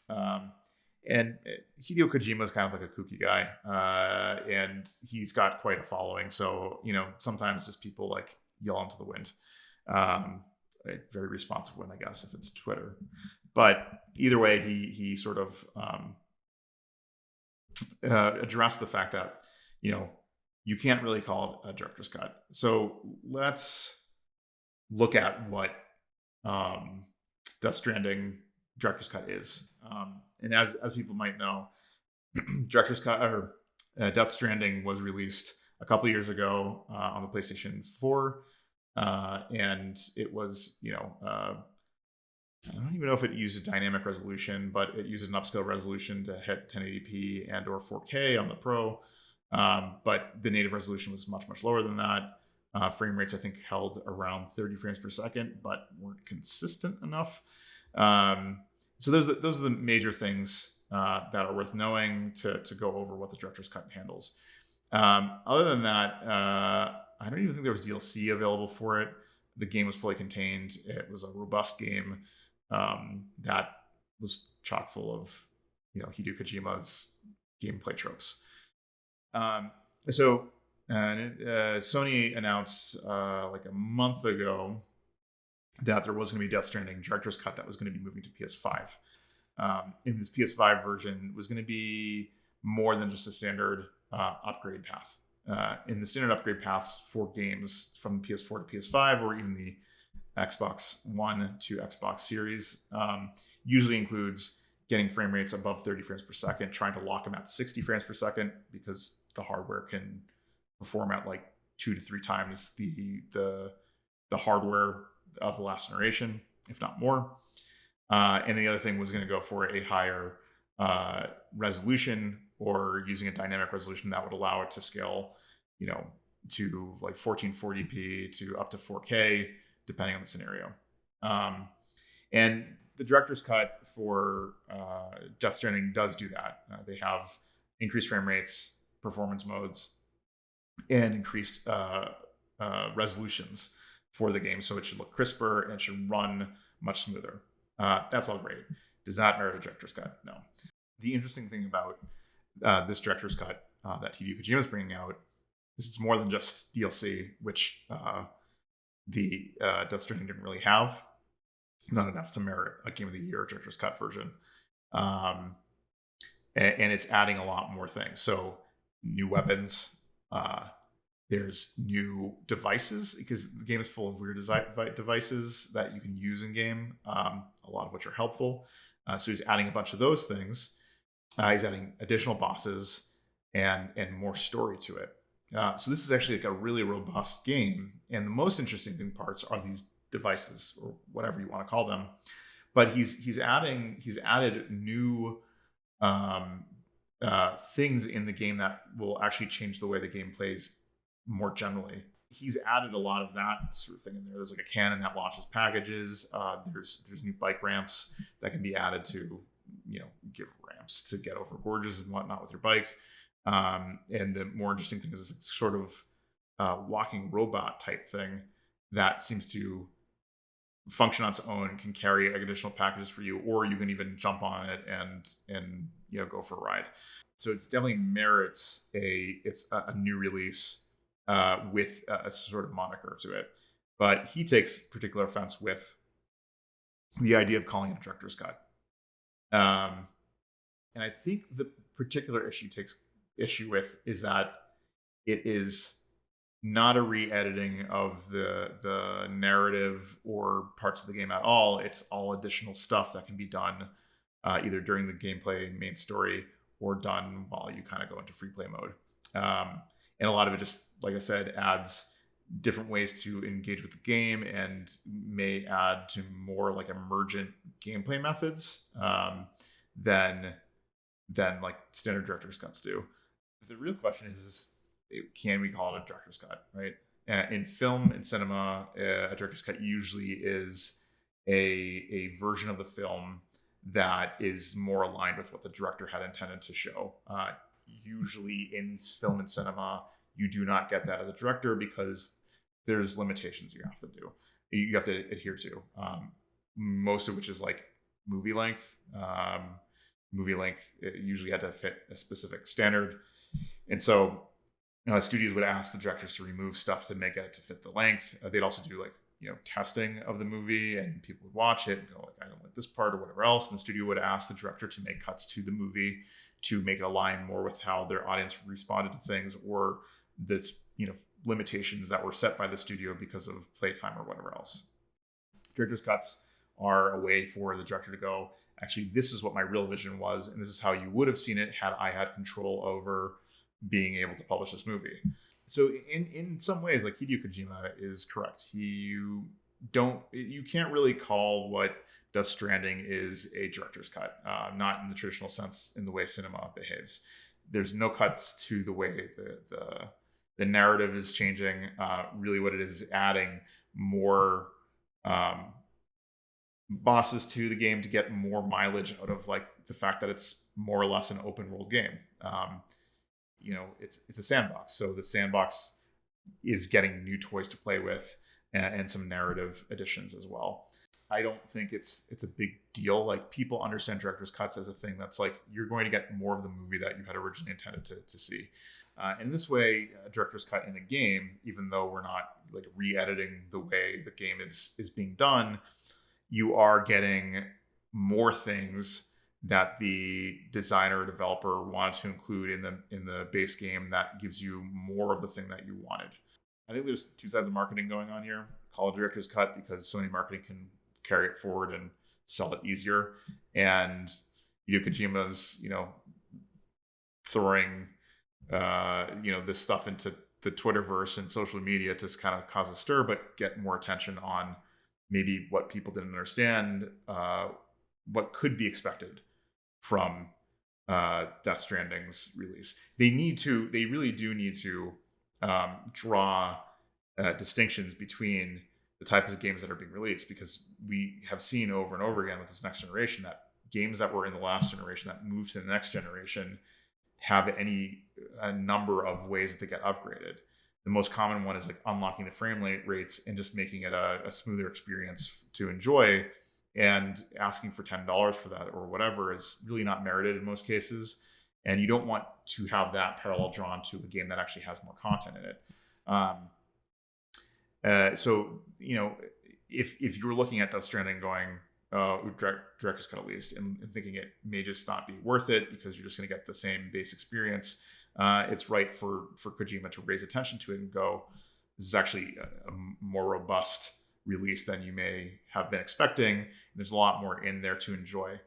Um, and Hideo Kojima is kind of like a kooky guy, and he's got quite a following. So sometimes just people like yell into the wind. Very responsive one, I guess, if it's Twitter. But either way, he sort of addressed the fact that you can't really call it a director's cut. So let's look at what Death Stranding director's cut is. And as people might know, director's cut or Death Stranding was released a couple years ago on the PlayStation 4, and it was I don't even know if it used a dynamic resolution, but it used an upscale resolution to hit 1080p and or 4K on the Pro. But the native resolution was much, much lower than that. Frame rates, I think, held around 30 frames per second, but weren't consistent enough. So those are the major things that are worth knowing to go over what the director's cut handles. Other than that, I don't even think there was DLC available for it. The game was fully contained. It was a robust game that was chock full of Hideo Kojima's gameplay tropes. So Sony announced like a month ago that there was going to be Death Stranding director's cut that was going to be moving to PS5. And this PS5 version was going to be more than just a standard upgrade path. In the standard upgrade paths for games from PS4 to PS5, or even the Xbox One to Xbox Series, usually includes getting frame rates above 30 frames per second, trying to lock them at 60 frames per second, because the hardware can perform at like 2 to 3 times the hardware of the last generation, if not more. And the other thing was going to go for a higher resolution, or using a dynamic resolution that would allow it to scale, to like 1440p to up to 4K, depending on the scenario. And the director's cut for Death Stranding does do that. They have increased frame rates, performance modes, and increased resolutions for the game, so it should look crisper and it should run much smoother. That's all great. Does that merit a director's cut? No. The interesting thing about this director's cut that Hideo Kojima is bringing out is it's more than just DLC, which the Death Stranding didn't really have. Not enough to merit a Game of the Year director's cut version. And it's adding a lot more things. So new weapons, there's new devices, because the game is full of weird devices that you can use in game, a lot of which are helpful. So he's adding a bunch of those things. He's adding additional bosses and more story to it. So this is actually like a really robust game. And the most interesting parts are these devices, or whatever you want to call them. But he's added new things in the game that will actually change the way the game plays more generally. He's added a lot of that sort of thing in there. There's like a cannon that launches packages. There's new bike ramps that can be added to, give ramps to get over gorges and whatnot with your bike. And the more interesting thing is this sort of walking robot type thing that seems to function on its own, can carry additional packages for you, or you can even jump on it and go for a ride. So it definitely merits a new release with a sort of moniker to it. But he takes particular offense with the idea of calling it a director's cut. And I think the particular issue takes issue with is that it is not a re-editing of the narrative or parts of the game at all. It's all additional stuff that can be done either during the gameplay main story, or done while you kind of go into free play mode. And a lot of it just, like I said, adds different ways to engage with the game, and may add to more like emergent gameplay methods than like standard director's cuts do. The real question is can we call it a director's cut, right? In film and cinema, a director's cut usually is a version of the film that is more aligned with what the director had intended to show. Usually in film and cinema, you do not get that as a director, because there's limitations you have to do. You have to adhere to, most of which is like movie length. movie length, it usually had to fit a specific standard. And so studios would ask the directors to remove stuff to make it to fit the length. They'd also do like, testing of the movie, and people would watch it and go like, I don't like this part or whatever else. And the studio would ask the director to make cuts to the movie to make it align more with how their audience responded to things, or this, limitations that were set by the studio because of playtime or whatever else. Director's cuts are a way for the director to go, actually, this is what my real vision was, and this is how you would have seen it had I had control over being able to publish this movie. So in some ways, like, Hideo Kojima is correct. You can't really call what Death Stranding is a director's cut, not in the traditional sense in the way cinema behaves. There's no cuts to the way the narrative is changing. Really what it is adding more bosses to the game to get more mileage out of, like, the fact that it's more or less an open world game. It's a sandbox. So the sandbox is getting new toys to play with, and some narrative additions as well. I don't think it's a big deal. Like, people understand director's cuts as a thing that's like, you're going to get more of the movie that you had originally intended to see. In this way, a director's cut in a game, even though we're not like re-editing the way the game is being done, you are getting more things that the designer or developer wanted to include in the base game that gives you more of the thing that you wanted. I think there's two sides of marketing going on here. Call it director's cut because Sony marketing can carry it forward and sell it easier. And Hideo Kojima's, throwing, this stuff into the Twitterverse and social media to kind of cause a stir, but get more attention on maybe what people didn't understand, what could be expected from Death Stranding's release. They really do need to draw distinctions between the types of games that are being released, because we have seen over and over again with this next generation that games that were in the last generation that move to the next generation have a number of ways that they get upgraded. The most common one is like unlocking the frame rates and just making it a smoother experience to enjoy, and asking for $10 for that or whatever is really not merited in most cases. And you don't want to have that parallel drawn to a game that actually has more content in it. So, if you were looking at Death Stranding going, director's cut at least, and thinking it may just not be worth it because you're just going to get the same base experience, it's right for Kojima to raise attention to it and go, this is actually a more robust release than you may have been expecting. There's a lot more in there to enjoy.